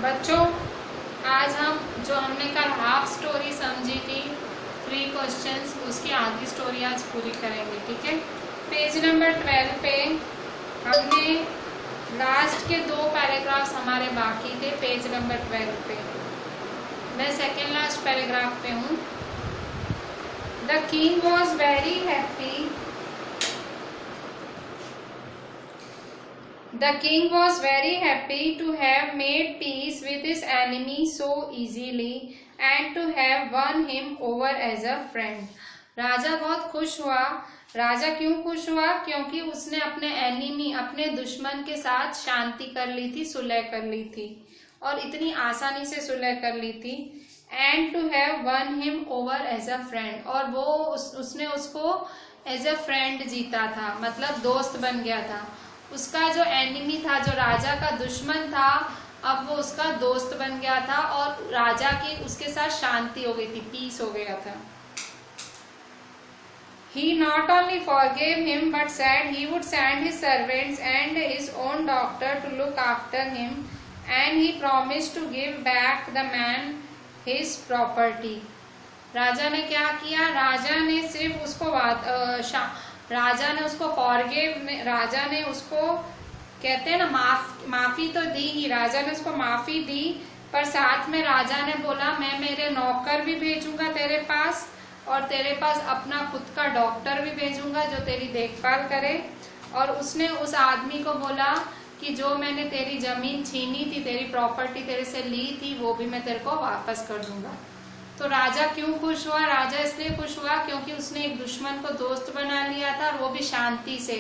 बच्चों, आज हम जो हमने कल हाफ स्टोरी समझी थी 3 क्वेश्चंस, उसकी आधी स्टोरी आज पूरी करेंगे। ठीक है, पेज नंबर 12 पे हमने लास्ट के 2 पैराग्राफ्स हमारे बाकी थे। पेज नंबर 12 पे मैं सेकेंड लास्ट पैराग्राफ पे हूँ। The king was very happy The king was very happy to have made peace with his enemy so easily and to have won him over as a friend. राजा बहुत खुश हुआ। राजा क्यों खुश हुआ? क्योंकि उसने अपने एनिमी, अपने दुश्मन के साथ शांति कर ली थी, सुलह कर ली थी, और इतनी आसानी से सुलह कर ली थी। And to have won him over as a friend, और वो उसने उसको as a friend जीता था, मतलब दोस्त बन गया था। उसका जो एनिमी था, जो राजा का दुश्मन था, अब वो उसका दोस्त बन गया था और राजा की उसके साथ शांति हो गई थी, पीस हो गया था। He not only forgave him but said he would send his servants and his own doctor to look after him, and he promised to give back the man his property. राजा ने क्या किया? राजा ने सिर्फ उसको राजा ने उसको फॉरगिव, राजा ने उसको कहते हैं ना माफी तो दी ही, राजा ने उसको माफी दी, पर साथ में राजा ने बोला मैं मेरे नौकर भी भेजूंगा तेरे पास, और तेरे पास अपना खुद का डॉक्टर भी भेजूंगा जो तेरी देखभाल करे। और उसने उस आदमी को बोला कि जो मैंने तेरी जमीन छीनी थी, तेरी प्रॉपर्टी तेरे से ली थी, वो भी मैं तेरे को वापस कर दूंगा। तो राजा क्यों खुश हुआ? राजा इसलिए खुश हुआ क्योंकि उसने एक दुश्मन को दोस्त बना लिया था, और वो भी शांति से।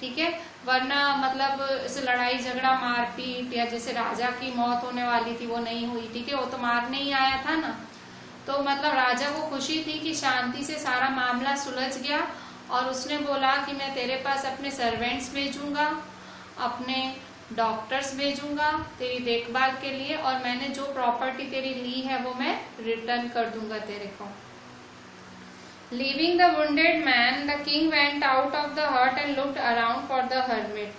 ठीक है, वरना मतलब इसे लड़ाई झगड़ा मारपीट या जैसे राजा की मौत होने वाली थी वो नहीं हुई। ठीक है, वो तो मारने ही आया था ना। तो मतलब राजा को खुशी थी कि शांति से सारा मामला सुलझ गया, और उसने बोला कि मैं तेरे पास अपने सर्वेंट्स भेजूंगा, अपने डॉक्टर्स भेजूंगा तेरी देखभाल के लिए, और मैंने जो प्रॉपर्टी तेरी ली है वो मैं रिटर्न कर दूंगा तेरे को। Leaving the wounded man, the king went out of the hut and looked around for the hermit.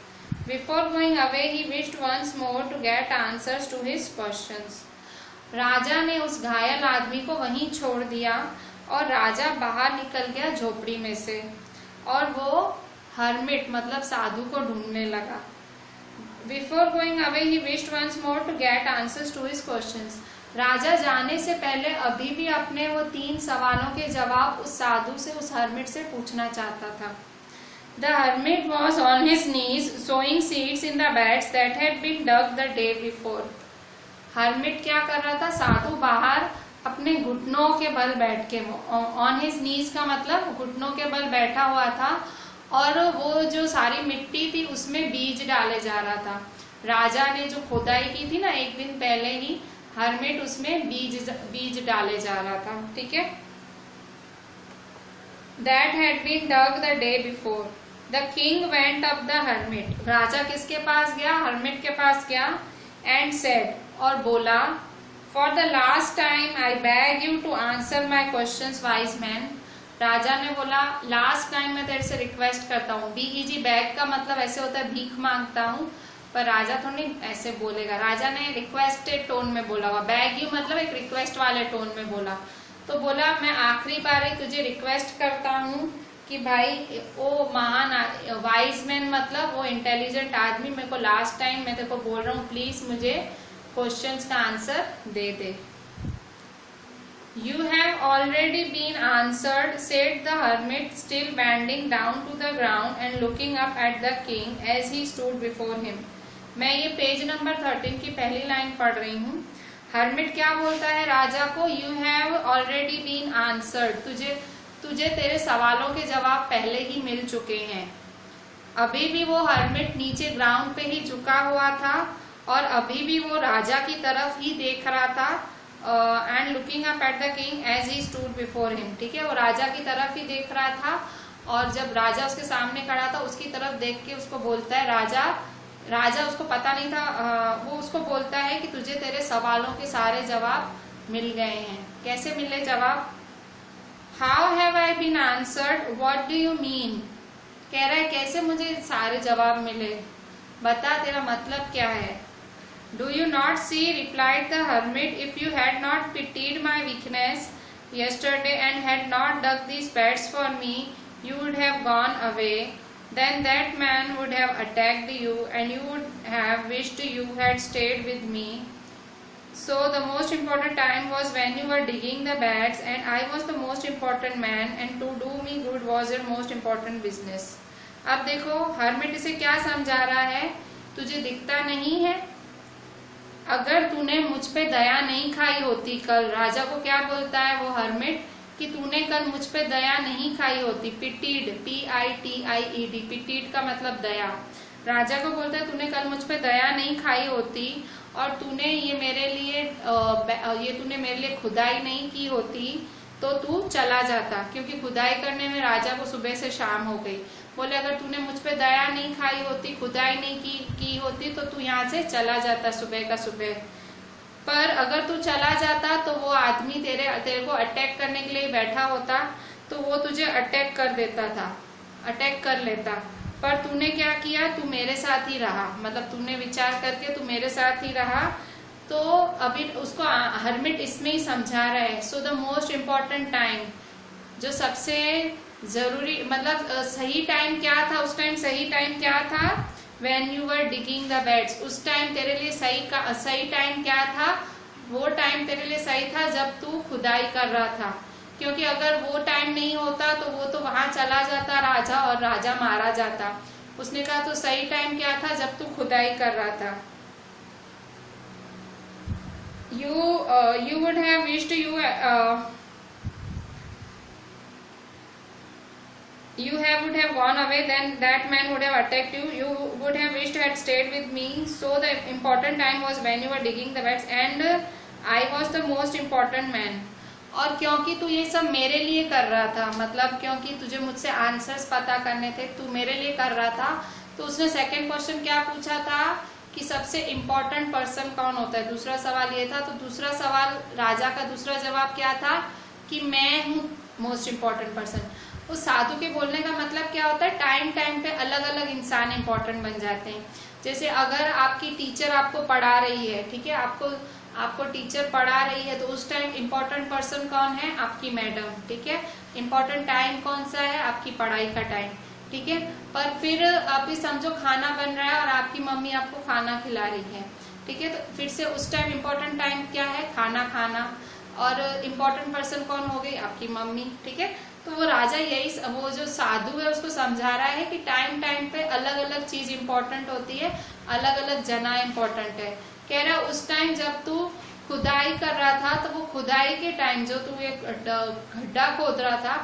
Before going away, he wished once more to get answers to his questions. राजा ने उस घायल आदमी को वहीं छोड़ दिया और राजा बाहर निकल गया झोपड़ी में से, और वो हर्मिट मतलब साधु को ढूंढने लगा। Before going away, he wished once more to get answers to his questions. राजा जाने से पहले अभी भी अपने वो 3 सवालों के जवाब उस साधु से, उस हर्मिट से पूछना चाहता था। The hermit was on his knees sowing seeds in the beds that had been dug the day before. Hermit क्या कर रहा था? साधु बाहर अपने घुटनों के बल बैठ के, ऑन हिज नीज का मतलब घुटनों के बल बैठा हुआ था, और वो जो सारी मिट्टी थी उसमें बीज डाले जा रहा था। राजा ने जो खुदाई की थी ना एक दिन पहले ही, हर्मिट उसमें बीज डाले जा रहा था। ठीक है, That had been dug the day before. The king went up the hermit. राजा किसके पास गया? हर्मिट के पास गया। And said, और बोला, For the last time I beg you to answer my questions, wise man. राजा ने बोला लास्ट टाइम मैं तेरे से रिक्वेस्ट करता हूँ। BEG बैग का मतलब ऐसे होता है भीख मांगता हूँ, पर राजा तो नहीं ऐसे बोलेगा। राजा ने रिक्वेस्टेड टोन में बोला हुआ, बैग यू मतलब एक रिक्वेस्ट वाले टोन में बोला। तो बोला मैं आखिरी बार तुझे रिक्वेस्ट करता हूँ कि भाई वो महान वाइज मैन मतलब वो इंटेलिजेंट आदमी, मेरे को लास्ट टाइम मैं तेरे को बोल रहा हूँ, प्लीज मुझे क्वेश्चंस का answer they they. You have already been answered, said the hermit, still bending down to the ground and looking up at the king as he stood before him. मैं ये पेज नंबर 13 की पहली line पढ़ रही हूँ। Hermit क्या बोलता है राजा को? You have already been answered. तुझे तेरे सवालों के जवाब पहले ही मिल चुके हैं। अभी भी वो हर्मिट नीचे ग्राउंड पे ही झुका हुआ था, और अभी भी वो राजा की तरफ ही देख रहा था, and looking up at the king as he stood before him. ठीक है, वो राजा की तरफ ही देख रहा था, और जब राजा उसके सामने खड़ा था उसकी तरफ देख के उसको बोलता है राजा उसको पता नहीं था, वो उसको बोलता है कि तुझे तेरे सवालों के सारे जवाब मिल गए हैं। कैसे मिले जवाब? How have I been answered, what do you mean? कह रहा है कैसे मुझे सारे जवाब मिले, बता तेरा मतलब क्या है। Do you not see, replied the hermit, if you had not pitied my weakness yesterday and had not dug these beds for me, you would have gone away. Then that man would have attacked you and you would have wished you had stayed with me. So the most important time was when you were digging the beds and I was the most important man and to do me good was your most important business. अब देखो hermit इसे क्या समझा रहा है, तुझे दिखता नहीं है, अगर तूने मुझ पे दया नहीं खाई होती कल, राजा को क्या बोलता है वो हर्मिट कि तूने कल मुझ पे दया नहीं खाई होती, पिटीड, PITIED, पिटीड का मतलब दया, राजा को बोलता है तूने कल मुझ पे दया नहीं खाई होती और तूने ये तूने मेरे लिए खुदाई नहीं की होती तो तू चला जाता, क्योंकि खुदाई करने में राजा को सुबह से शाम हो गई। बोले अगर तूने मुझ पे दया नहीं खाई होती, खुदाई नहीं की होती तो तू यहाँ से चला जाता सुबह का सुबह। पर अगर तू चला जाता तो वो आदमी तेरे को अटैक करने के लिए बैठा होता तो वो तुझे अटैक कर देता था, अटैक कर लेता। पर तूने क्या किया, तू मेरे साथ ही रहा, मतलब तूने विचार करके तू मेरे साथ ही रहा। तो अभी उसको हर्मिट इसमें ही समझा रहा है। So the most important time, जो सबसे जरूरी मतलब सही टाइम क्या था, उस टाइम सही टाइम क्या था, When you were digging the beds, उस टाइम तेरे लिए सही टाइम क्या था, वो टाइम तेरे लिए सही था जब तू खुदाई कर रहा था, क्योंकि अगर वो टाइम नहीं होता तो वो तो वहां चला जाता राजा और राजा मारा जाता। उसने कहा तो सही टाइम क्या था, जब तू खुदाई कर रहा था। You would have wished you would have gone away, then that man would have attacked you. You would have wished had stayed with me. So the important time was when you were digging the beds and I was the most important man. और क्योंकि तू ये सब मेरे लिए कर रहा था, मतलब क्योंकि तुझे मुझसे आंसर्स पता करने थे, तू मेरे लिए कर रहा था, तो उसने सेकंड क्वेश्चन क्या पूछा था कि सबसे इम्पोर्टेंट पर्सन कौन होता है। दूसरा सवाल ये था, तो दूसरा सवाल राजा का दूसरा जवाब क्या था कि मैं हूँ मोस्ट इम्पोर्टेंट पर्सन। उस साधु के बोलने का मतलब क्या होता है, टाइम टाइम पे अलग अलग इंसान इम्पोर्टेंट बन जाते हैं। जैसे अगर आपकी टीचर आपको पढ़ा रही है, ठीक है, आपको टीचर पढ़ा रही है तो उस टाइम इम्पोर्टेंट पर्सन कौन है, आपकी मैडम, ठीक है। इम्पोर्टेंट टाइम कौन सा है, आपकी पढ़ाई का टाइम, ठीक है। पर फिर अभी समझो खाना बन रहा है और आपकी मम्मी आपको खाना खिला रही है, ठीक है, तो फिर से उस टाइम इम्पोर्टेंट टाइम क्या है, खाना खाना, और इम्पोर्टेंट पर्सन कौन हो गई, आपकी मम्मी, ठीक है। तो वो राजा वो जो साधु है उसको समझा रहा है कि टाइम टाइम पे अलग अलग चीज इम्पोर्टेंट होती है, अलग अलग जना इम्पोर्टेंट है। कह रहा उस टाइम जब तू खुदाई कर रहा था तो वो खुदाई के टाइम जो तू एक खड्डा खोद रहा था,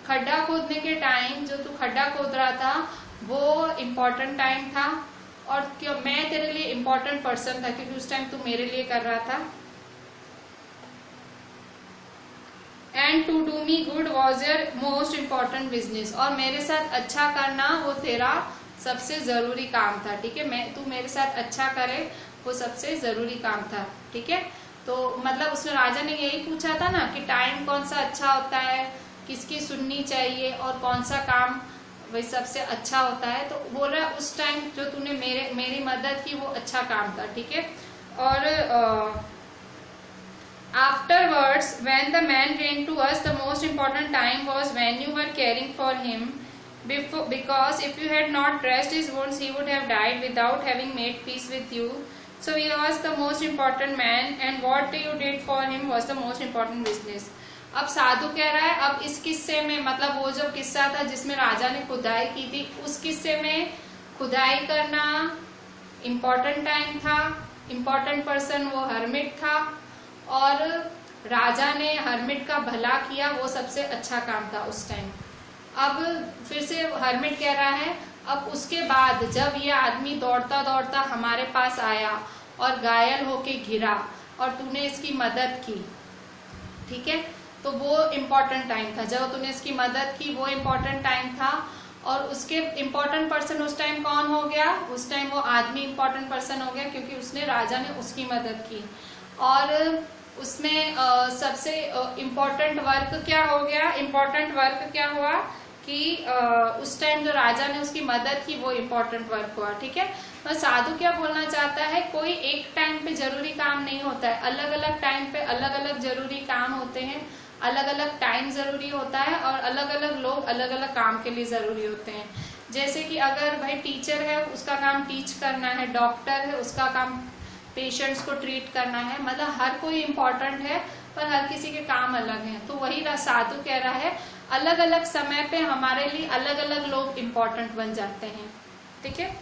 खड्डा खोदने के टाइम जो तू खड्डा खोद रहा था वो इम्पोर्टेंट टाइम था, और क्यों मैं तेरे लिए इम्पोर्टेंट पर्सन था क्योंकि उस टाइम तू मेरे लिए कर रहा था। And to do me good was your most important business, और मेरे साथ अच्छा करना वो तेरा सबसे जरूरी काम था, ठीक है। तू मेरे साथ अच्छा करे वो सबसे जरूरी काम था, ठीक है। तो मतलब उसने राजा ने यही पूछा था ना कि टाइम कौन सा अच्छा होता है, किसकी सुननी चाहिए और कौन सा काम वही सबसे अच्छा होता है। तो बोल रहा उस टाइम जो तूने मेरी मदद की वो अच्छा काम था, ठीक है। और afterwards when the man came to us, the most important time was when you were caring for him, because if you had not dressed his wounds he would have died without having made peace with you. So he was the most important man and what you did for him was the most important business. अब साधु कह रहा है, अब इस किस्से में मतलब वो जो किस्सा था जिसमें राजा ने खुदाई की थी, उस किस्से में खुदाई करना इम्पोर्टेंट टाइम था, इम्पोर्टेंट पर्सन वो हर्मिट था, और राजा ने हर्मिट का भला किया, वो सबसे अच्छा काम था उस टाइम। अब फिर से हर्मिट कह रहा है, अब उसके बाद जब ये आदमी दौड़ता दौड़ता हमारे पास आया और घायल होके गिरा और तूने इसकी मदद की, ठीक है, तो वो इम्पोर्टेंट टाइम था। जब तूने इसकी मदद की वो इम्पोर्टेंट टाइम था, और उसके इम्पोर्टेंट पर्सन उस टाइम कौन हो गया, उस टाइम वो आदमी इम्पोर्टेंट पर्सन हो गया क्योंकि उसने राजा ने उसकी मदद की। और उसमें सबसे इम्पोर्टेंट वर्क क्या हो गया, इम्पोर्टेंट वर्क क्या हुआ कि उस टाइम जो राजा ने उसकी मदद की वो इम्पोर्टेंट वर्क हुआ, ठीक है। और साधु क्या बोलना चाहता है, कोई एक टाइम पे जरूरी काम नहीं होता है, अलग अलग टाइम पे अलग अलग जरूरी काम होते हैं, अलग अलग टाइम जरूरी होता है और अलग अलग लोग अलग अलग काम के लिए जरूरी होते हैं। जैसे कि अगर भाई टीचर है उसका काम टीच करना है, डॉक्टर है उसका काम पेशेंट्स को ट्रीट करना है, मतलब हर कोई इम्पोर्टेंट है पर हर किसी के काम अलग हैं। तो वही साधु कह रहा है अलग अलग समय पे हमारे लिए अलग अलग लोग इम्पोर्टेंट बन जाते हैं। ठीक है,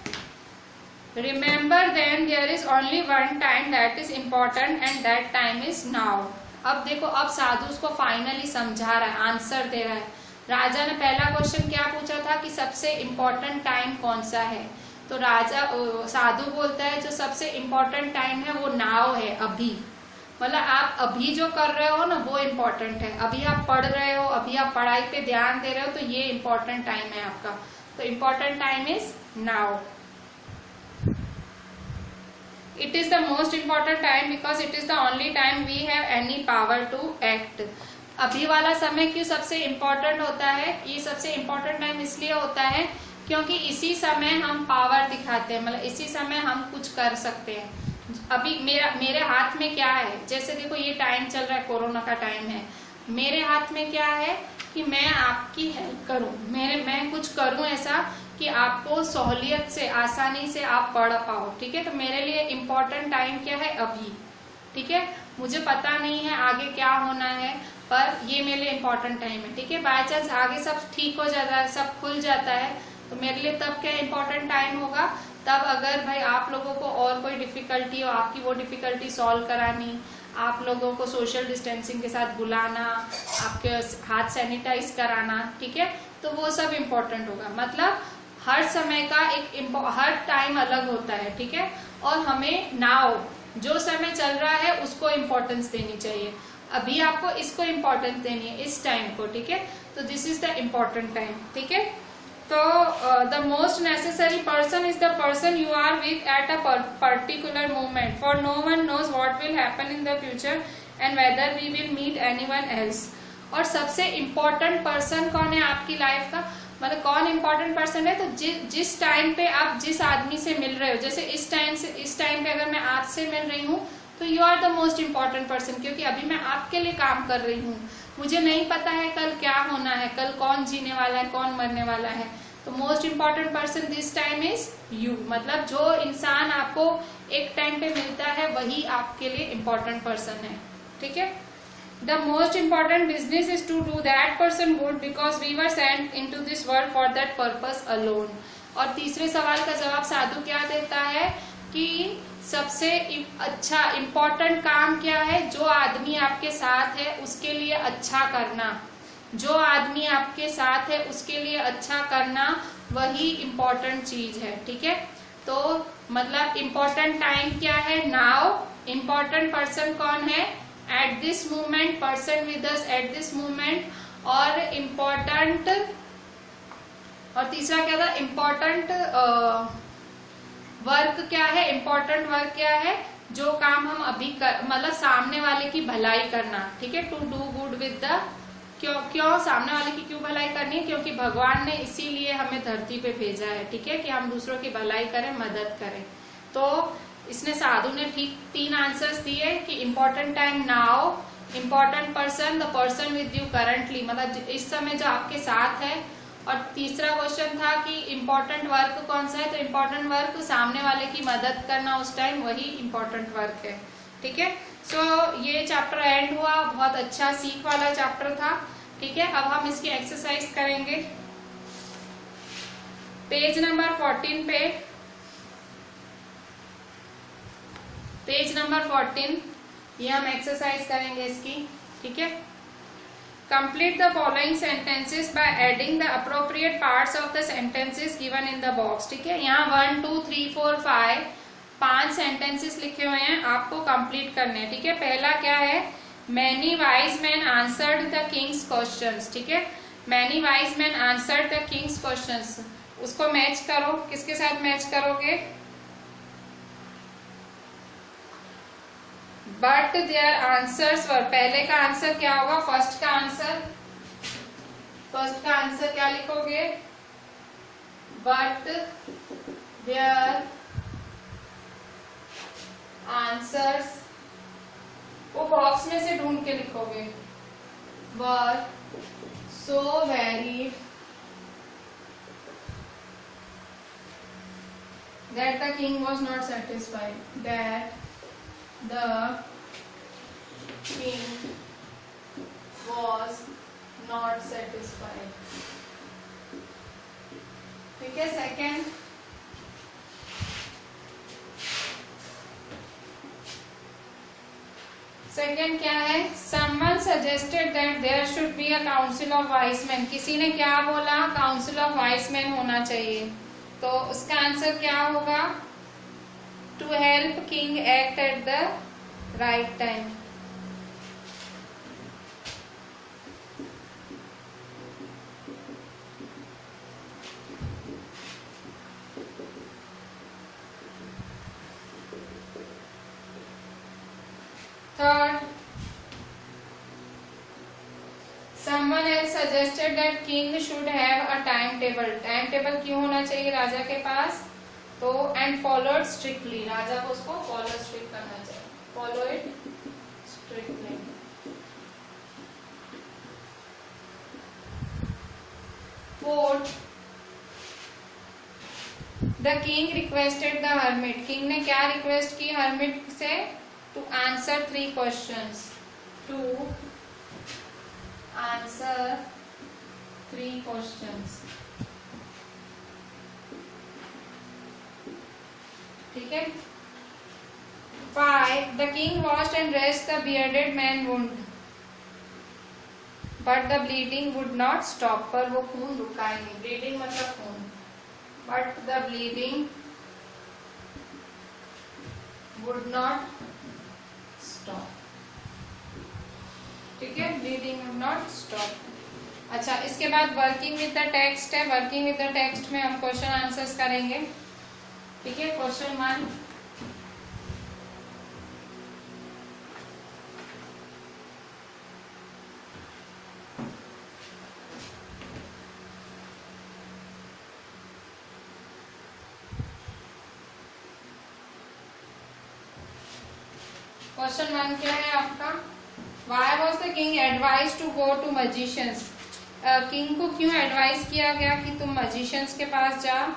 remember then there is only one time that is important and that time is now. अब देखो, अब साधु उसको फाइनली समझा रहा है, आंसर दे रहा है। राजा ने पहला क्वेश्चन क्या पूछा था कि सबसे इम्पोर्टेंट टाइम कौन सा है, तो साधु बोलता है जो सबसे इम्पोर्टेंट टाइम है वो नाउ है, अभी। मतलब आप अभी जो कर रहे हो ना वो इम्पोर्टेंट है, अभी आप पढ़ रहे हो, अभी आप पढ़ाई पे ध्यान दे रहे हो, तो ये इम्पोर्टेंट टाइम है आपका। तो important time is now. It is the most important time because it is the only time we have any power to act. अभी वाला समय क्यों सबसे इम्पोर्टेंट होता है, ये सबसे इम्पोर्टेंट टाइम इसलिए होता है क्योंकि इसी समय हम पावर दिखाते हैं, मतलब इसी समय हम कुछ कर सकते हैं। अभी मेरे हाथ में क्या है, जैसे देखो ये टाइम चल रहा है, कोरोना का टाइम है, मेरे हाथ में क्या है कि मैं आपकी हेल्प करूं, मैं कुछ करूं ऐसा कि आपको सहूलियत से, आसानी से आप पढ़ पाओ। ठीक है, तो मेरे लिए इम्पोर्टेंट टाइम क्या है, अभी। ठीक है, मुझे पता नहीं है आगे क्या होना है पर ये मेरे लिए इम्पोर्टेंट टाइम है। ठीक है, बाय चांस आगे सब ठीक हो जाता है, सब खुल जाता है, तो मेरे लिए तब क्या इम्पोर्टेंट टाइम होगा, तब अगर भाई आप लोगों को और कोई डिफिकल्टी हो, आपकी वो डिफिकल्टी सॉल्व करानी, आप लोगों को सोशल डिस्टेंसिंग के साथ बुलाना, आपके हाथ सैनिटाइज कराना, ठीक है, तो वो सब इम्पोर्टेंट होगा। मतलब हर समय का हर टाइम अलग होता है। ठीक है, और हमें नाउ जो समय चल रहा है उसको इम्पोर्टेंस देनी चाहिए, अभी आपको इसको इम्पोर्टेंस देनी है, इस टाइम को। ठीक है, तो this is the important time. ठीक है, तो the most necessary person is the person you are with at a particular moment, for no one knows what will happen in the future and whether we will meet anyone else. और सबसे important person कौन है आपकी life का, मतलब कौन important person है, तो जिस टाइम पे आप जिस आदमी से मिल रहे हो, जैसे इस टाइम पे अगर मैं आपसे मिल रही हूँ तो you are the most important person, क्योंकि अभी मैं आपके लिए काम कर रही हूँ। मुझे नहीं पता है कल क्या होना है, कल कौन जीने वाला है, कौन मरने वाला है, तो most important person this time is you. मतलब जो इंसान आपको एक टाइम पे मिलता है वही आपके लिए इम्पोर्टेंट पर्सन है। ठीक है, The most important business is to do that person good because we were sent into this world for that purpose alone. और तीसरे सवाल का जवाब साधु क्या देता है कि सबसे अच्छा इम्पोर्टेंट काम क्या है, जो आदमी आपके साथ है उसके लिए अच्छा करना, जो आदमी आपके साथ है उसके लिए अच्छा करना, वही इम्पोर्टेंट चीज है। ठीक है, तो मतलब इम्पोर्टेंट टाइम क्या है, नाउ। इम्पोर्टेंट पर्सन कौन है, at this moment, person with us at this moment. और इम्पोर्टेंट, और तीसरा क्या था, इम्पोर्टेंट वर्क क्या है, इम्पोर्टेंट वर्क क्या है, जो काम हम अभी मतलब सामने वाले की भलाई करना। ठीक है, to do good with the, क्यों सामने वाले की क्यों भलाई करनी है, क्योंकि भगवान ने इसीलिए हमें धरती पे भेजा है। ठीक है, कि हम दूसरों की भलाई करें, मदद करें। तो इसने साधु ने ठीक 3 आंसर्स दिए कि important time now, important person the person with you currently, मतलब इस समय जो आपके साथ है। और तीसरा क्वेश्चन था कि इम्पोर्टेंट वर्क कौन सा है, तो इम्पोर्टेंट वर्क सामने वाले की मदद करना उस टाइम, वही इम्पोर्टेंट वर्क है। ठीक है, सो ये चैप्टर एंड हुआ, बहुत अच्छा सीख वाला चैप्टर था। ठीक है, अब हम इसकी एक्सरसाइज करेंगे। पेज नंबर 14 पे, पेज नंबर 14 ये हम एक्सरसाइज करेंगे इसकी। ठीक है, complete the following sentences by adding the appropriate parts of the sentences given in the box. ठीक है, यहाँ 1 2 3 4 5 सेंटेंसेस लिखे हुए हैं, आपको कंप्लीट करने हैं। ठीक है, पहला क्या है, many wise man answered the Kings questions. ठीक है, many wise man answered the Kings questions, उसको मैच करो, किसके साथ मैच करोगे, बट देयर आंसर्स वर, पहले का आंसर क्या होगा, फर्स्ट का आंसर क्या लिखोगे, बट देयर आंसर्स वो बॉक्स में से ढूंढ के लिखोगे, were so very that the king was not satisfied, that the king was not satisfied. ठीक है, सेकेंड क्या है, someone suggested that there should be a council of wise men. किसी ने क्या बोला, council of wise men होना चाहिए, तो उसका आंसर क्या होगा, to help king act at the right time. Third, someone else suggested that king should have a timetable. Time क्यों होना चाहिए राजा के पास, तो and followed strictly, राजा को उसको follow strict करना चाहिए, follow it strictly. Fourth, the king requested the hermit. king ने क्या रिक्वेस्ट की hermit से, to answer 3 questions, to answer 3 questions. ठीक है. 5, the king washed and dressed the bearded man wound, but the bleeding would not stop. पर वो खून रुका ही नहीं, bleeding मतलब खून, but the bleeding would not stop. ठीक है, bleeding would not stop. अच्छा, इसके बाद वर्किंग विद द टेक्स्ट है. वर्किंग विद द टेक्स्ट में हम क्वेश्चन आंसर्स करेंगे. ठीक है, क्वेश्चन 1, क्वेश्चन 1 क्या है आपका, Why was the king advised to go to magicians? King को क्यों एडवाइस किया गया कि तुम magicians के पास जाओ?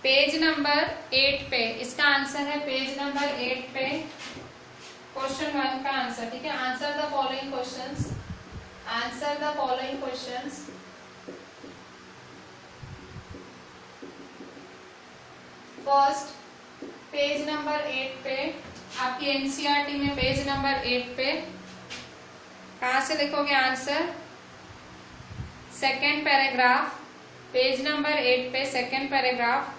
पेज नंबर 8 पे इसका आंसर है, पेज नंबर 8 पे क्वेश्चन 1 का आंसर. ठीक है, answer the following questions, answer the following questions. First, page number 8 पे आपकी एनसीईआरटी में पेज नंबर 8 पे कहां से लिखोगे answer, second paragraph, page number 8 पे सेकेंड पैराग्राफ.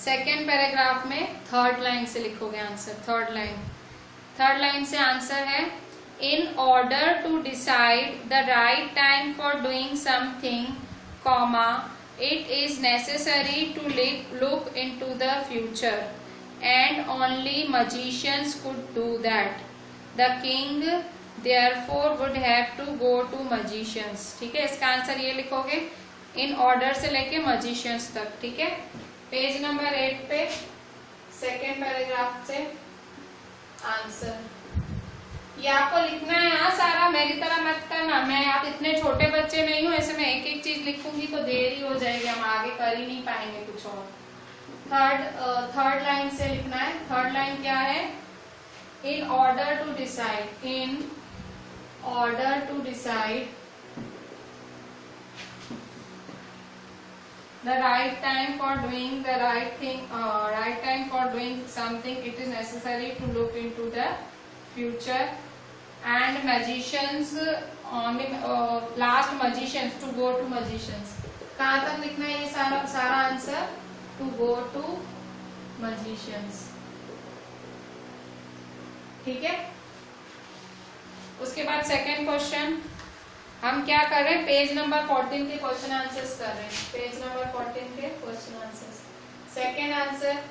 सेकेंड पैराग्राफ में थर्ड लाइन से लिखोगे आंसर. थर्ड लाइन से आंसर है, in order to decide the right time for doing something, comma, it is necessary to look into the future and only magicians could do that. The king therefore would have to go to magicians. ठीक है, इसका answer ये लिखोगे, in order से लेके magicians तक. ठीक है, पेज नंबर 8 पे सेकेंड पैराग्राफ से आंसर. ये आपको लिखना है यहाँ सारा, मेरी तरह मत करना. मैं आप इतने छोटे बच्चे नहीं हो, ऐसे मैं एक एक चीज लिखूंगी तो देरी हो जाएगी, हम आगे कर ही नहीं पाएंगे कुछ और. थर्ड लाइन से लिखना है. थर्ड लाइन क्या है, in order to decide, in order to decide the right time for doing the right thing, right time for doing something, it is necessary to look into the future and magicians, last magicians, to go to magicians. कहाँ तक लिखना है ये सारा answer, to go to magicians. ठीक है, उसके बाद सेकेंड क्वेश्चन हम क्या कर रहे हैं, पेज नंबर 14 के क्वेश्चन आंसर्स कर रहे हैं. पेज नंबर 14 के question answers. Second answer,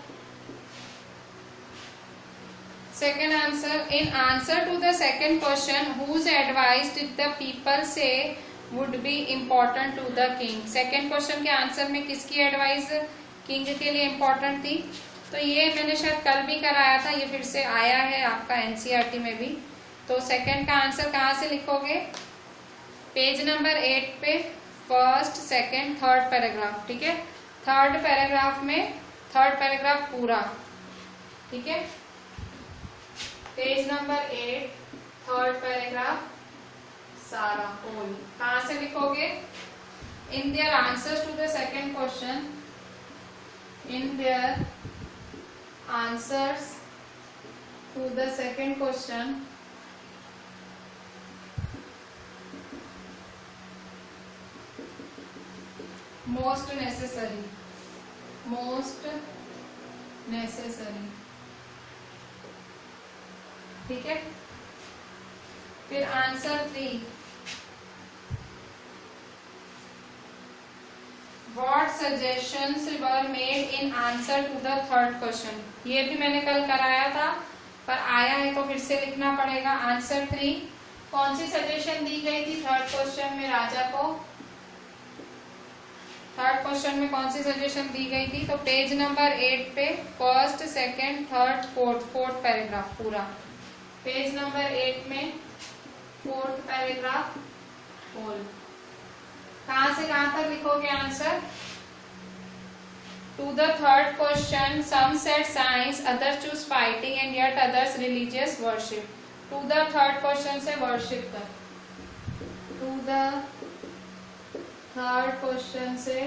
Second answer, in answer to the second question, whose advice did the people say would be important to the king? Second question के answer में किसकी advice king के लिए important थी? तो ये मैंने शायद कल भी कराया था, ये फिर से आया है आपका एनसीईआरटी में भी। तो सेकंड का आंसर कहाँ से लिखोगे? पेज नंबर 8 पे फर्स्ट, सेकंड, थर्ड पैराग्राफ, ठीक है। थर्ड पैराग्राफ में थर्ड पैराग्राफ पूरा, ठीक है। पेज नंबर 8 थर्ड पैराग्राफ सारा होल। कहाँ से लिखोगे? In their answers to the second question, in their answers to the second question most necessary, most necessary, ठीक है। फिर answer 3, what suggestions were made in answer to the third question? ये भी मैंने कल कराया था पर आया है तो फिर से लिखना पड़ेगा। आंसर 3, कौन सी सजेशन दी गई थी थर्ड क्वेश्चन में राजा को? थर्ड क्वेश्चन में कौन सी सजेशन दी गई थी? तो पेज नंबर 8 पे first, second, third, fourth paragraph पूरा। पेज नंबर 8 में फोर्थ पैराग्राफ होल। कहां से कहां तक लिखोगे answer? To the third question, some said science, others chose fighting and yet others religious worship. To the third question से worship तक, to the third question से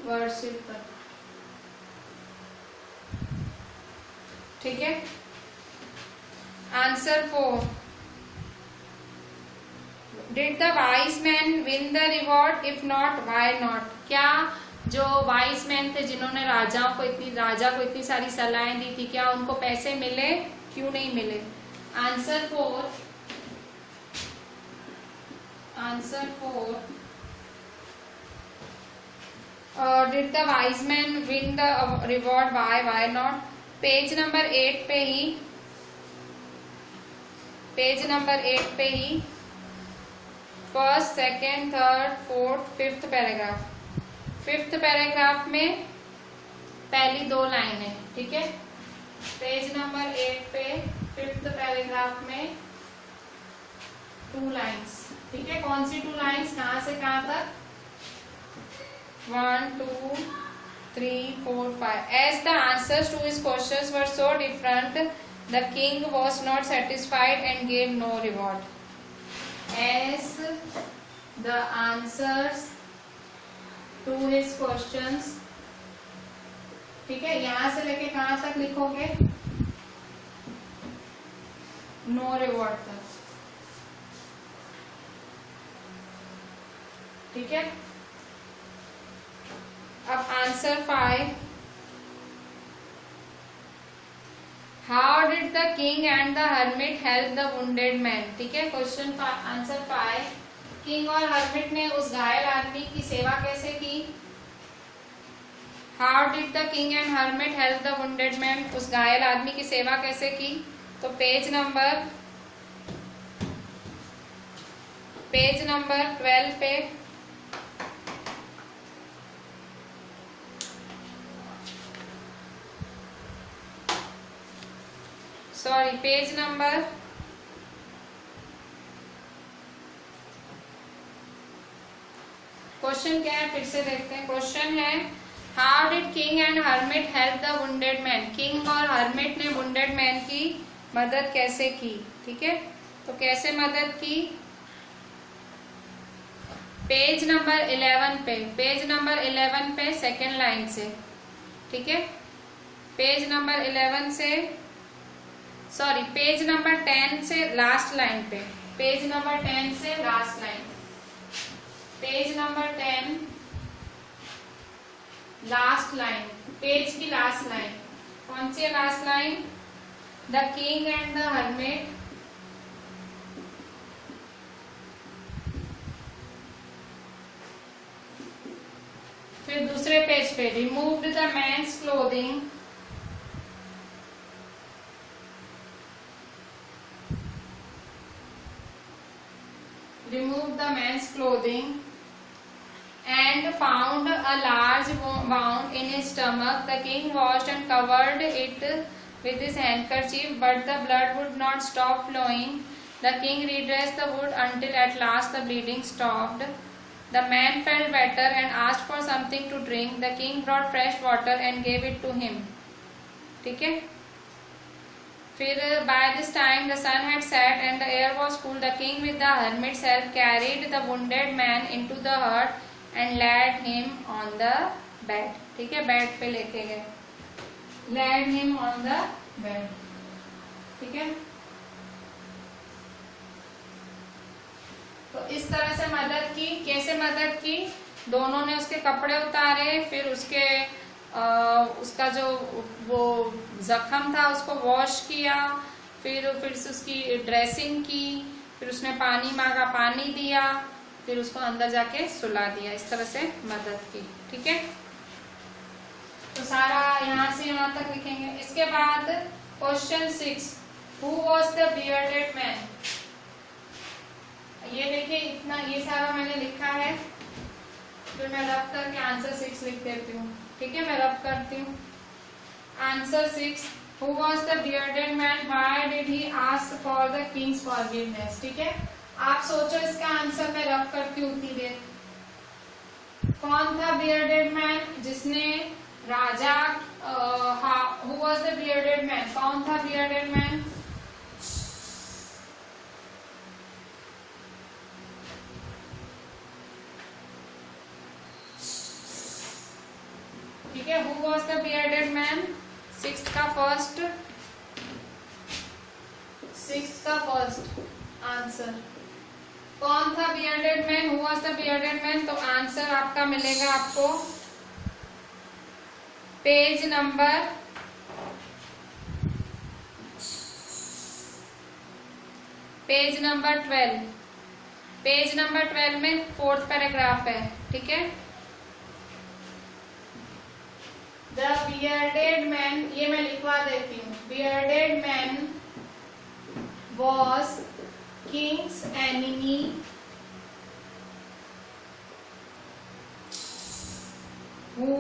वर्शिप तक, ठीक है। Answer 4, did the wise man win the reward? If not, why not? क्या जो wise man थे जिन्होंने राजा को इतनी सारी सलाहें दी थी, क्या उनको पैसे मिले? क्यों नहीं मिले? Answer 4, answer 4, did the wise man win the reward? Why not? Page number 8 पे ही, पेज नंबर 8 पे ही first, second, third, fourth, fifth paragraph, fifth paragraph में पहली 2 लाइनें, ठीक है। पेज नंबर 8 पे फिफ्थ पैराग्राफ में 2 लाइन्स, ठीक है। कौन सी 2 लाइन्स? कहां से कहां तक? 1, 2, 3, 4, 5. As the answers to his questions were so different, the king was not satisfied and gave no reward. As the answers to his questions, ठीक है, यहां से लेके कहां तक लिखोगे? नो रिवॉर्ड तक, ठीक है। अब answer 5, how did the king and the hermit help the wounded man? ठीक है, क्वेश्चन आंसर 5, किंग और हर्मिट ने उस घायल आदमी की सेवा कैसे की? How did the king and hermit help the wounded man? उस घायल आदमी की सेवा कैसे की? तो पेज नंबर 12 पे पेज नंबर क्वेश्चन क्या है फिर से देखते हैं। क्वेश्चन है how did king and hermit help the wounded man? King और हर्मिट ने वुंडेड मैन की मदद कैसे की? ठीक है, तो कैसे मदद की? पेज नंबर 11 पे सेकेंड लाइन से, ठीक है, पेज नंबर 11 से पेज नंबर 10 से लास्ट लाइन पे, पेज नंबर 10 से last line, page number 10 last line, page की लास्ट लाइन, कौन सी है last line? The king and the hermit फिर दूसरे पेज पे, removed the man's clothing, removed the man's clothing and found a large wound in his stomach. The king washed and covered it with his handkerchief, but the blood would not stop flowing. The king redressed the wound until at last the bleeding stopped. The man felt better and asked for something to drink. The king brought fresh water and gave it to him. ठीक है, फिर by this time the sun had set and the air was cool. The king with the hermit's help carried the wounded man into the hut and laid him on the bed. ठीक है, bed पे लेके गए, laid him on the bed. ठीक है, तो इस तरह से मदद की. कैसे मदद की? दोनों ने उसके कपड़े उतारे, फिर उसका जो वो जख्म था उसको वॉश किया, फिर से उसकी ड्रेसिंग की, फिर उसने पानी मांगा, पानी दिया, फिर उसको अंदर जाके सुला दिया. इस तरह से मदद की. ठीक है, तो सारा यहाँ से यहाँ तक लिखेंगे. इसके बाद question 6, who was the bearded man. ये देखिए, इतना ये सारा मैंने लिखा है, फिर मैं रब करके आंसर 6 लिख देती हूँ. ठीक है, मैं रब करती हूँ. Answer 6, who was the bearded man, why did he ask for the Kings forgiveness. ठीक है, आप सोचो इसका आंसर, मैं रब करती हूँ उतनी देर. कौन था बियर्डेड मैन जिसने राजा, who was the bearded man, कौन था बियर्डेड मैन? ठीक है, who was the bearded man. 6th का फर्स्ट आंसर, कौन था bearded man, who was the bearded man. तो आंसर आपका मिलेगा आपको पेज नंबर 12. पेज नंबर 12 में 4th पैराग्राफ है. ठीक है, द बियर्डेड मैन, ये मैं लिखवा देती हूँ. Bearded man was Kings enemy who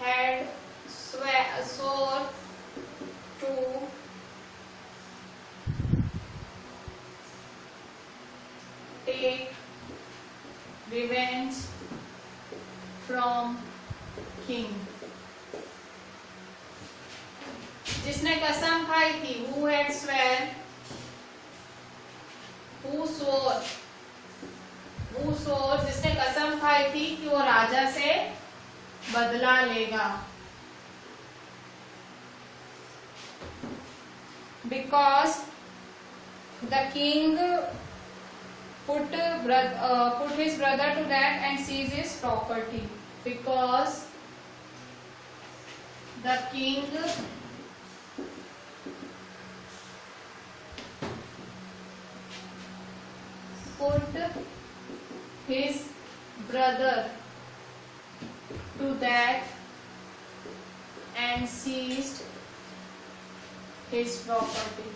had sworn to take revenge from king. जिसने कसम खाई थी, who had sworn, who swore, जिसने कसम खाई थी कि वो राजा से बदला लेगा. Because the king put his brother to death and seized his property. Because the king put his brother to death and seized his property.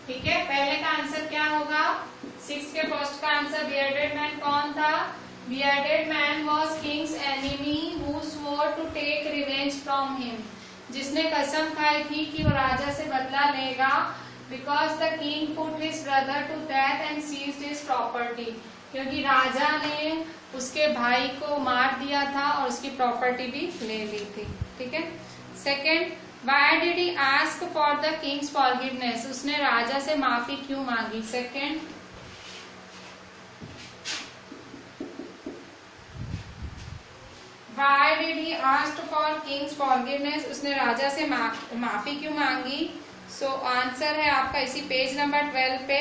ठीक है, पहले का आंसर क्या होगा? 6 के फर्स्ट का आंसर बियर्डेड मैन कौन था? Bearded man was Kings enemy who swore to take revenge from him. जिसने कसम खाई थी कि वो राजा से बदला लेगा. Because the king put his brother to death and seized his property. क्योंकि राजा ने उसके भाई को मार दिया था और उसकी प्रॉपर्टी भी ले ली थी. ठीक है. Second, Why did he ask for the king's forgiveness? उसने राजा से माफी क्यों मांगी? Second, Why did he ask for king's forgiveness? उसने राजा से माफी क्यों मांगी? सो आंसर है आपका इसी पेज नंबर 12 पे.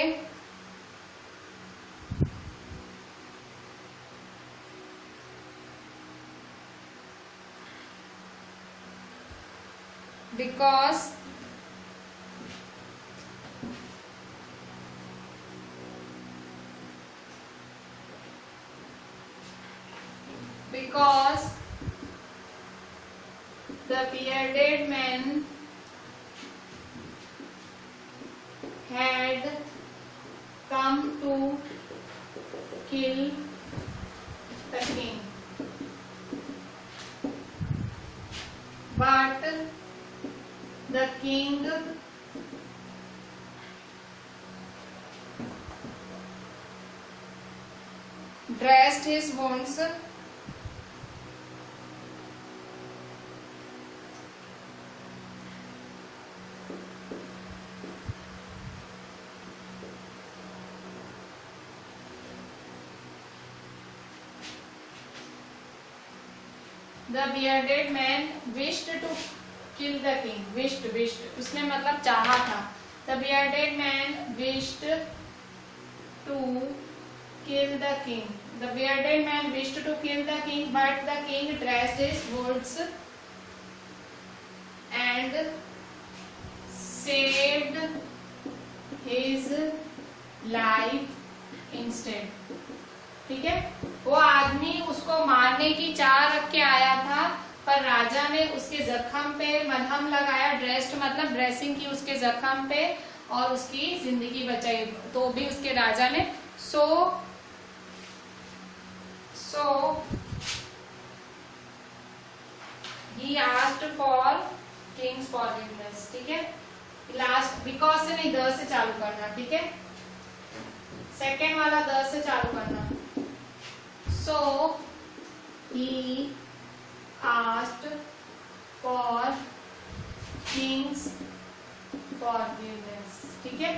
Because the bearded man had come to kill the king, but the king dressed his wounds The bearded man wished to kill the king. wished उसने मतलब चाहा था. The bearded man wished to kill the king. The bearded man wished to kill the king, but the king dressed his wounds and saved his life instead. ठीक है. वो आदमी उसको मारने की चाह रख के आया था, पर राजा ने उसके जख्म पे मलहम लगाया. ड्रेस्ड मतलब ड्रेसिंग की उसके जख्म पे और उसकी जिंदगी बचाई. तो भी उसके राजा ने सो he asked for king's forgiveness. ठीक है. लास्ट बिकॉज से नहीं, द से चालू करना. ठीक है. सेकेंड वाला द से चालू करना. So he asked for king's forgiveness. ठीक है.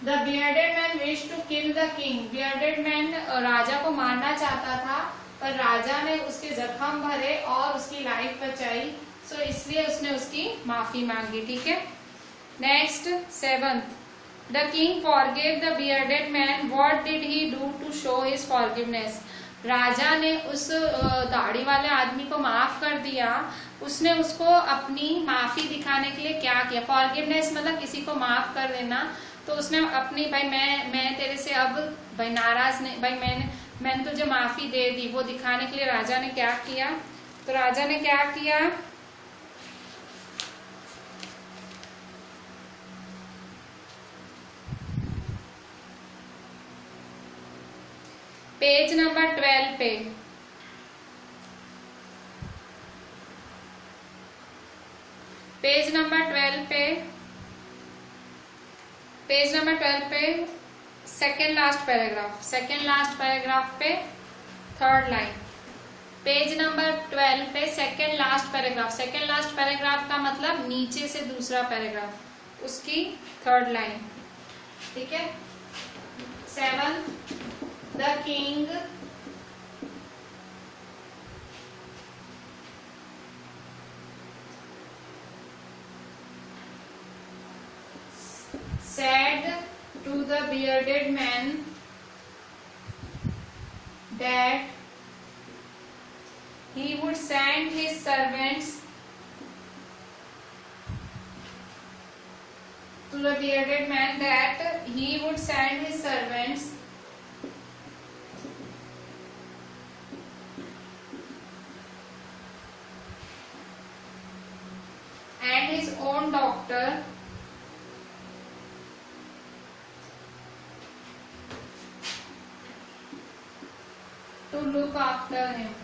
The bearded man wished to kill the king. Bearded man राजा को मारना चाहता था, पर राजा ने उसके जख्म भरे और उसकी लाइफ बचाई. सो इसलिए उसने उसकी माफी मांगी. ठीक है. Next 7th. The king forgave the bearded man. What did he do to show his forgiveness? राजा ने उस दाढ़ी वाले आदमी को माफ कर दिया. उसने उसको अपनी माफी दिखाने के लिए क्या किया? फॉरगिवनेस मतलब किसी को माफ कर देना. तो उसने अपनी भाई मैं तेरे से अब भाई नाराज नहीं, भाई मैंने तुझे माफी दे दी, वो दिखाने के लिए राजा ने क्या किया? तो राजा ने क्या किया? पेज नंबर 12 पे पेज नंबर 12 पे सेकेंड लास्ट पैराग्राफ पे थर्ड लाइन. पेज नंबर 12 पे सेकेंड लास्ट पैराग्राफ का मतलब नीचे से दूसरा पैराग्राफ, उसकी थर्ड लाइन. ठीक है. 7th. The king said to the bearded man that he would send his servants and his own doctor to look after him.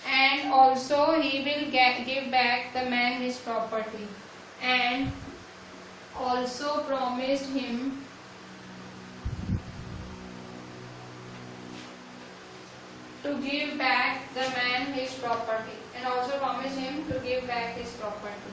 And also he will give back the man his property, and also promised him to give back the man his property, and also promised him to give back his property.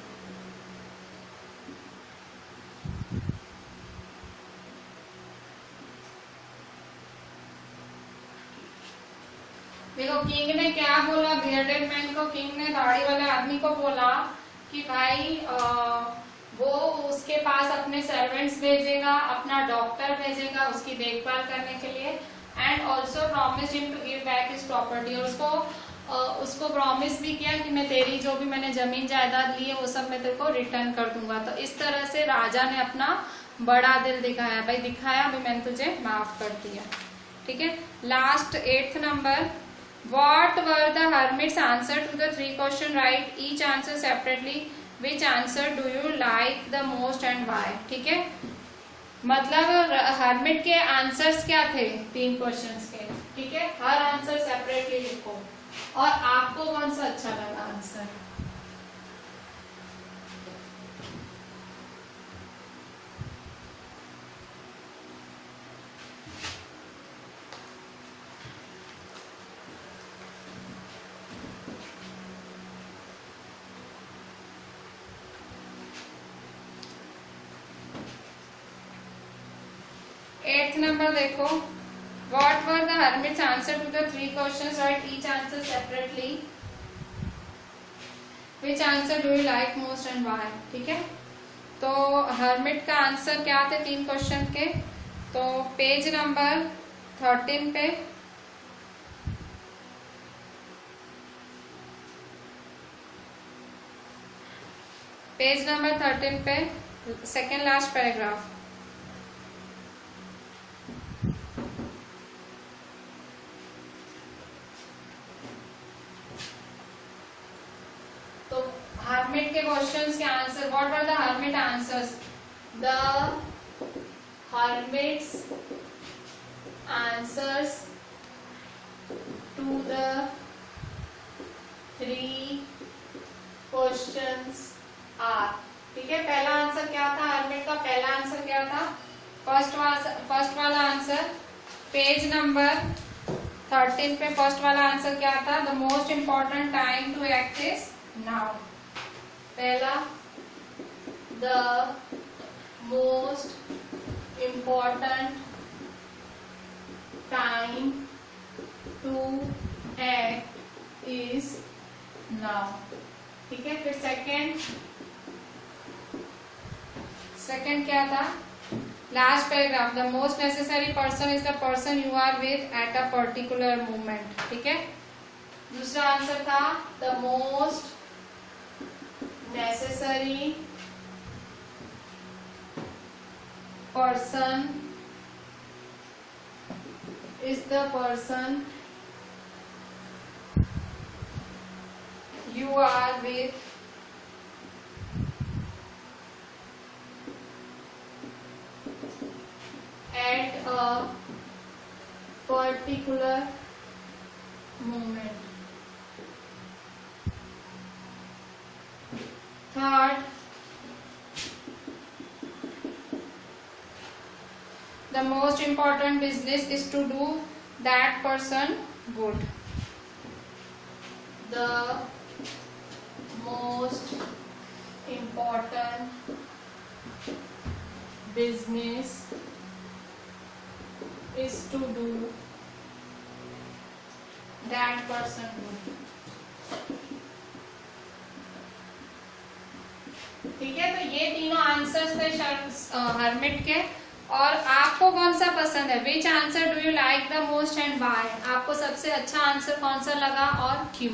देखो king ने क्या बोला bearded man को. King ने दाढ़ी वाले आदमी को बोला कि भाई वो उसके पास अपने सर्वेंट्स भेजेगा, अपना डॉक्टर भेजेगा उसकी देखभाल करने के लिए, and also promise him to give back his property. और उसको प्रॉमिस भी किया कि मैं तेरी जो भी मैंने जमीन जायदाद ली है वो सब मैं तेरे को रिटर्न कर दूंगा. तो इस तरह से राजा ने अपना बड़ा दिल दिखाया, भाई दिखाया, अभी मैंने तुझे माफ कर दिया, ठीक है। Last 8th number, What were the hermit's answer to the 3 question? Write each answer separately. Which answer do you like the most and why? ठीक है, मतलब हर्मिट के आंसर्स क्या थे 3 क्वेश्चंस के, ठीक है। हर आंसर सेपरेटली लिखो और आपको कौन सा अच्छा लगा आंसर। एट्थ नंबर देखो, What were the hermit's answer to the 3 questions? Write each answer separately. Which answer do you like most and why? ठीक है, तो हर्मिट का आंसर क्या थे 3 क्वेश्चन के, तो पेज नंबर 13 पे सेकेंड लास्ट पैराग्राफ, hermit के क्वेश्चंस के answer, what were the hermit answers, the hermit's answers to the 3 questions are, ठीक है। पहला आंसर क्या था hermit का, पहला आंसर क्या था, फर्स्ट वाला आंसर पेज नंबर 13 पे फर्स्ट वाला आंसर क्या था, the most important time to act is now. पहला, the most important time to act is now, ठीक है। फिर सेकेंड क्या था, last paragraph, the most necessary person is the person you are with at a particular moment, ठीक है। दूसरा answer था the most necessary person is the person you are with at a particular moment. Third, the most important business is to do that person good. The most important business is to do that person good. ठीक है, तो ये तीनों answers थे hermit के। और आपको कौन सा पसंद है, विच answer do you like the most and why, आपको सबसे अच्छा आंसर कौन सा लगा और क्यों।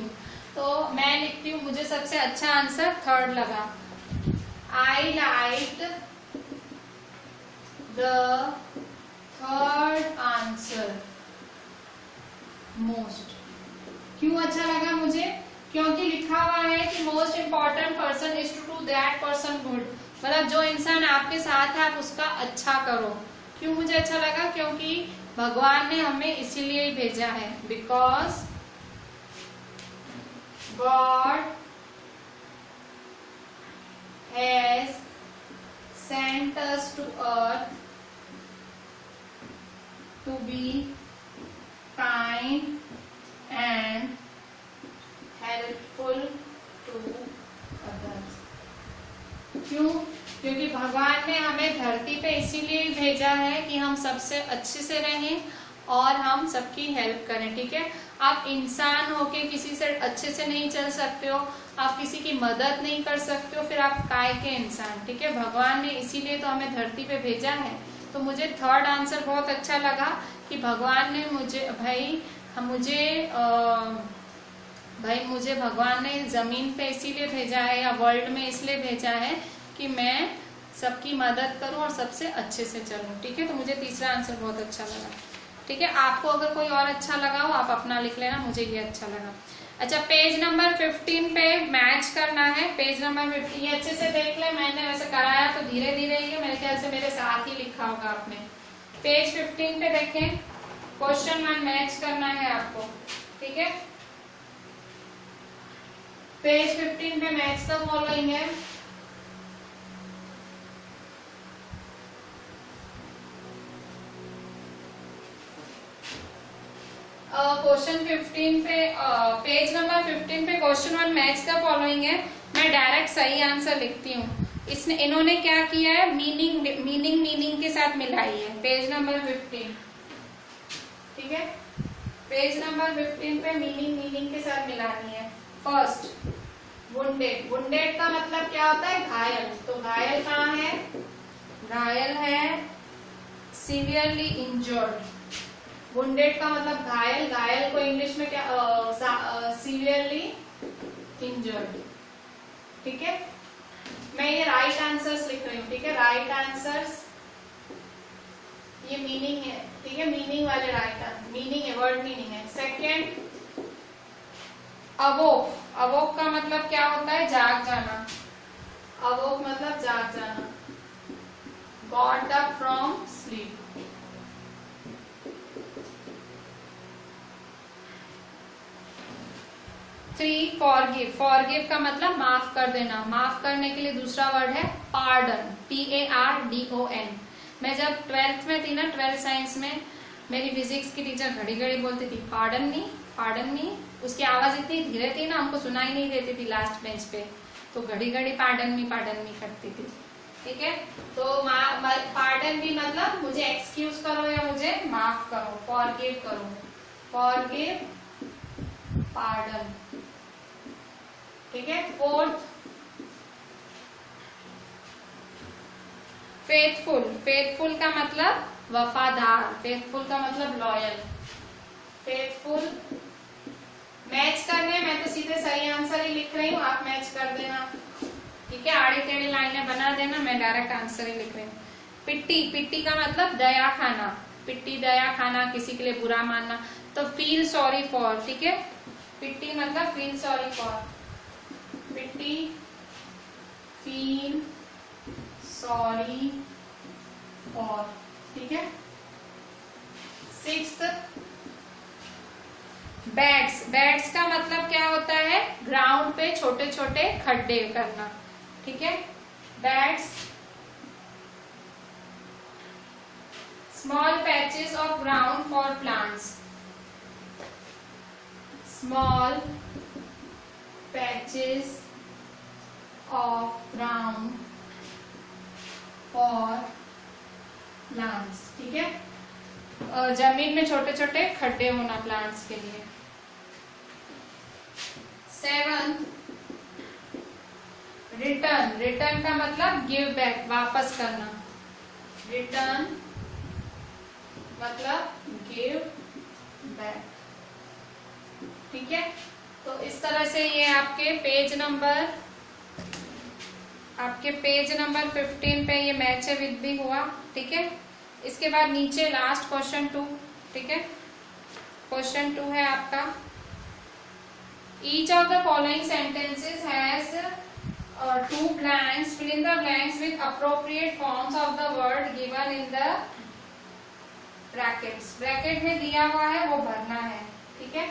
तो मैं लिखती हूँ, मुझे सबसे अच्छा आंसर थर्ड लगा, I like the third answer most. क्यों अच्छा लगा मुझे, क्योंकि लिखा हुआ है कि most important person is to do that person good, मतलब जो इंसान आपके साथ है आप उसका अच्छा करो। क्यों मुझे अच्छा लगा, क्योंकि भगवान ने हमें इसीलिए ही भेजा है, because God has sent us to earth to be kind and helpful to others. क्यों, क्योंकि भगवान ने हमें धरती पे इसीलिए भेजा है कि हम सबसे अच्छे से रहें और हम सबकी हेल्प करें, ठीक है। आप इंसान होके किसी से अच्छे से नहीं चल सकते हो, आप किसी की मदद नहीं कर सकते हो, फिर आप काय के इंसान, ठीक है। भगवान ने इसीलिए तो हमें धरती पे भेजा है। तो मुझे थर्ड आंसर बहुत अच्छा लगा कि भगवान ने मुझे भगवान ने जमीन पे इसीलिए भेजा है या वर्ल्ड में इसलिए भेजा है कि मैं सबकी मदद करूं और सबसे अच्छे से चलूं। ठीक है, तो मुझे तीसरा आंसर बहुत अच्छा लगा। ठीक है, आपको अगर कोई और अच्छा लगा हो आप अपना लिख लेना, मुझे ये अच्छा लगा। अच्छा, पेज नंबर 15 पे मैच करना है। पेज नंबर 15 ये अच्छे से देख ले, मैंने वैसे कराया तो धीरे धीरे ही है, मेरे ख्याल से मेरे साथ ही लिखा होगा आपने। पेज 15 पे देखें, क्वेश्चन 1 मैच करना है आपको। ठीक है, पेज 15 पे मैच द फॉलोइंग है। क्वेश्चन 15 पे पेज नंबर 15 पे क्वेश्चन 1 मैच द फॉलोइंग है। मैं डायरेक्ट सही आंसर लिखती हूँ। इसने इन्होंने क्या किया है, मीनिंग के साथ मिलाई है। पेज नंबर 15, ठीक है, पेज नंबर 15 पे मीनिंग के साथ मिलानी है। First, wounded. वुंडेड का मतलब क्या होता है, घायल। तो घायल कहाँ है, घायल है सीवियरली इंजर्ड। वुंडेड का मतलब घायल, घायल को इंग्लिश में क्या, सीवियरली इंजर्ड। ठीक है, मैं ये राइट आंसर्स लिख रही हूँ। ठीक है, राइट आंसर्स, ये मीनिंग है। ठीक है, मीनिंग वाले राइट आंसर, मीनिंग है, वर्ड मीनिंग है। सेकेंड, अवोक। अवोक का मतलब क्या होता है, जाग जाना। अवोक मतलब जाग जाना। Got up from sleep. Three, forgive. Forgive का मतलब माफ कर देना। माफ करने के लिए दूसरा वर्ड है पार्डन, PARDON। मैं जब 12th में थी ना, 12th साइंस में, मेरी फिजिक्स की टीचर घड़ी घड़ी बोलती थी पार्डन मी, पार्डन मी। उसकी आवाज इतनी धीरे थी ना, हमको सुनाई नहीं देती थी लास्ट बेंच पे, तो घड़ी घड़ी पार्डन मी करती थी। ठीक है, तो पार्डन मी मतलब मुझे एक्सक्यूज करो या मुझे माफ करो, फॉरगिव करो। Forgive, pardon. ठीक है, फोर्थ, फेथफुल। फेथफुल का मतलब वफादार। फेथफुल का मतलब लॉयल। फेथफुल मैच करने, मैं तो सीधे सही आंसर ही लिख रही हूँ, आप मैच कर देना। ठीक है, आड़ी टेढ़ी लाइनें बना देना, मैं डायरेक्ट आंसर ही लिख रही हूँ। पिट्टी। पिट्टी का मतलब दया खाना। पिट्टी, दया खाना, किसी के लिए बुरा मानना। तो फील सॉरी फॉर। ठीक है, पिट्टी मतलब feel sorry for. Pity, feel sorry for. ठीक है, सिक्स्थ, बेड्स। बेड्स का मतलब क्या होता है, ग्राउंड पे छोटे छोटे खड्डे करना। ठीक है, beds, small patches of ground for plants. Small patches of ground for plants. ठीक है, और जमीन में छोटे छोटे खड्डे होना प्लांट्स के लिए। Seventh, return. रिटर्न का मतलब गिव बैक, वापस करना। रिटर्न मतलब गिव बैक। ठीक है, तो इस तरह से ये आपके पेज नंबर 15 पे ये मैच विद भी हुआ। ठीक है, इसके बाद नीचे लास्ट क्वेश्चन 2। ठीक है, क्वेश्चन 2 है आपका, each of the following sentences has 2 blanks. Fill in the blanks with appropriate forms of the word given in the brackets. Bracket में दिया हुआ है वो भरना है। ठीक है,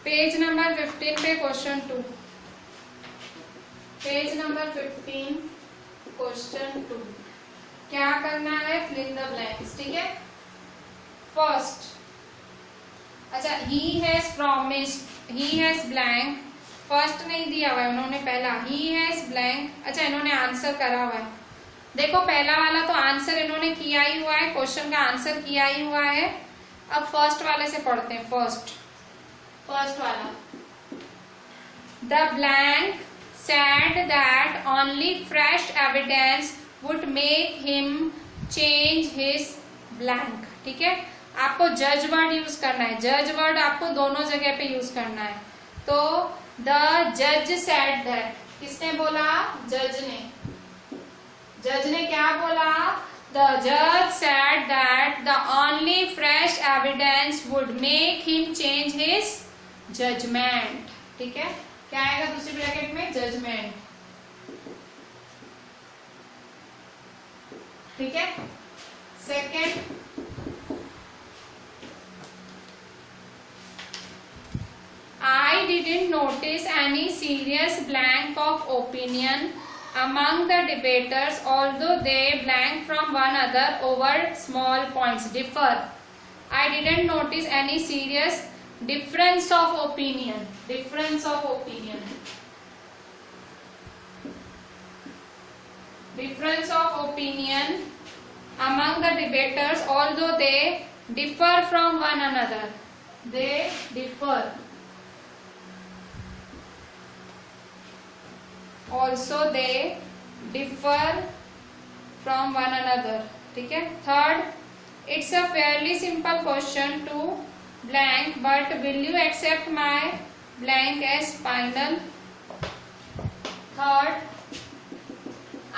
पेज नंबर 15 पे क्वेश्चन 2। पेज नंबर 15 क्वेश्चन 2 क्या करना है, फिल इन द ब्लैंक्स। ठीक है, फर्स्ट, अच्छा, he has promised, he has blank. First नहीं दिया हुआ है उन्होंने, पहला ही हैज ब्लैंक। अच्छा, इन्होंने आंसर करा हुआ है। देखो, पहला वाला तो आंसर इन्होंने किया ही हुआ है, क्वेश्चन का आंसर किया ही हुआ है। अब फर्स्ट वाले से पढ़ते हैं। फर्स्ट वाला, the blank said that only fresh evidence would make him change his blank. ठीक है। आपको जज वर्ड यूज करना है, जज वर्ड आपको दोनों जगह पे यूज करना है। तो द जज सेड दैट, किसने बोला? जज ने। जज ने क्या बोला? The judge said that the only fresh evidence would make him change his judgment. ठीक है, क्या आएगा दूसरी ब्रैकेट में? जजमेंट। ठीक है। Second, I didn't notice any serious blank of opinion among the debaters, although they blank from one another over small points. Differ. I didn't notice any serious difference of opinion. Difference of opinion. Difference of opinion among the debaters, although they differ from one another. They differ. Also they differ from one another. ठीक है। Third, it's a fairly simple question to blank, but will you accept my blank as final? Third,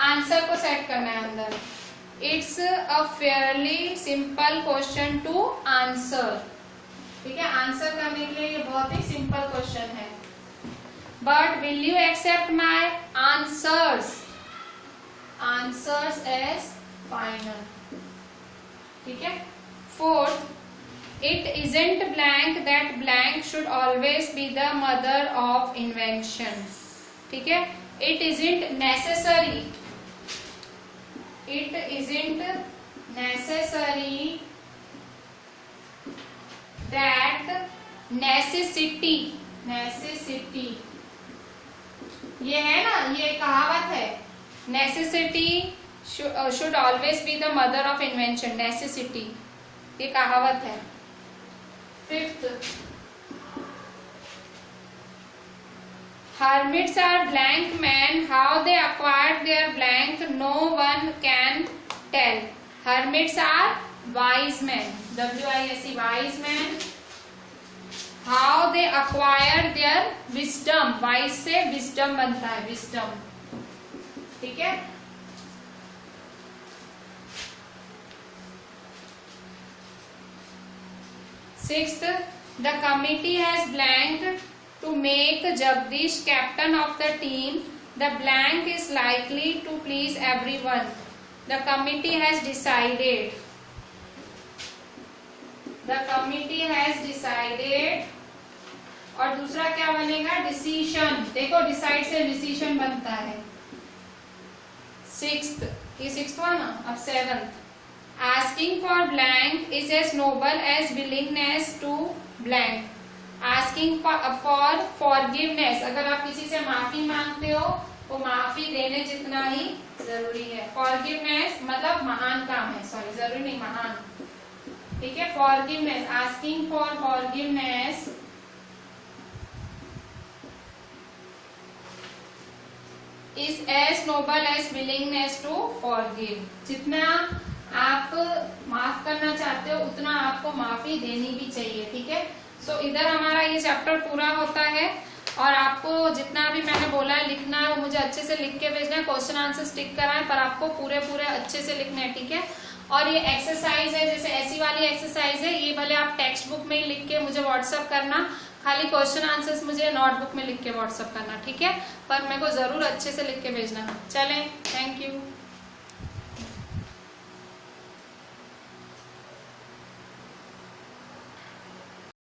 answer को set करना है अंदर। It's a fairly simple question to answer. ठीक है, answer करने के लिए ये बहुत ही सिंपल क्वेश्चन है। But will you accept my answers? Answers as final. ठीक है। Fourth, it isn't blank that blank should always be the mother of invention. ठीक है। It isn't necessary. It isn't necessary that necessity ये है ना, ये कहावत है। Necessity should always be the mother of invention. Necessity ये कहावत है। Fifth, hermits are blank men, how they acquired their blank no one can tell. Hermits are wise men, W-I-S-E, wise men, how they acquire their wisdom, wise से wisdom बनता है, wisdom। ठीक है। Sixth, the committee has blank to make Jagdish captain of the team. The blank is likely to please everyone. The committee has decided. The committee has decided। और दूसरा क्या बनेगा? Decision. देखो डिसाइड से डिसीजन बनता है। सिक्स्थ, ये sixth हुआ ना, अब seventh, asking for blank is as noble as willingness to blank. Asking for forgiveness, अगर आप किसी से माफी मांगते हो तो माफी देने जितना ही जरूरी है। फॉरगिवनेस मतलब महान काम है, सॉरी जरूरी नहीं, महान। ठीक है। Forgiveness, asking for forgiveness is as noble as willingness to forgive। जितना आप माफ करना चाहते हो उतना आपको माफी देनी भी चाहिए। ठीक है। सो इधर हमारा ये चैप्टर पूरा होता है और आपको जितना भी मैंने बोला है लिखना है वो मुझे अच्छे से लिख के भेजना है। क्वेश्चन आंसर स्टिक कराएं पर आपको पूरे अच्छे से लिखना है। ठीक है। और ये एक्सरसाइज है, जैसे ऐसी वाली एक्सरसाइज है, ये भले आप टेक्स्ट बुक में ही लिख के मुझे व्हाट्सअप करना, खाली क्वेश्चन आंसर्स मुझे नोटबुक में लिख के व्हाट्सअप करना। ठीक है। पर मेरे को जरूर अच्छे से लिख के भेजना। चलें, थैंक यू।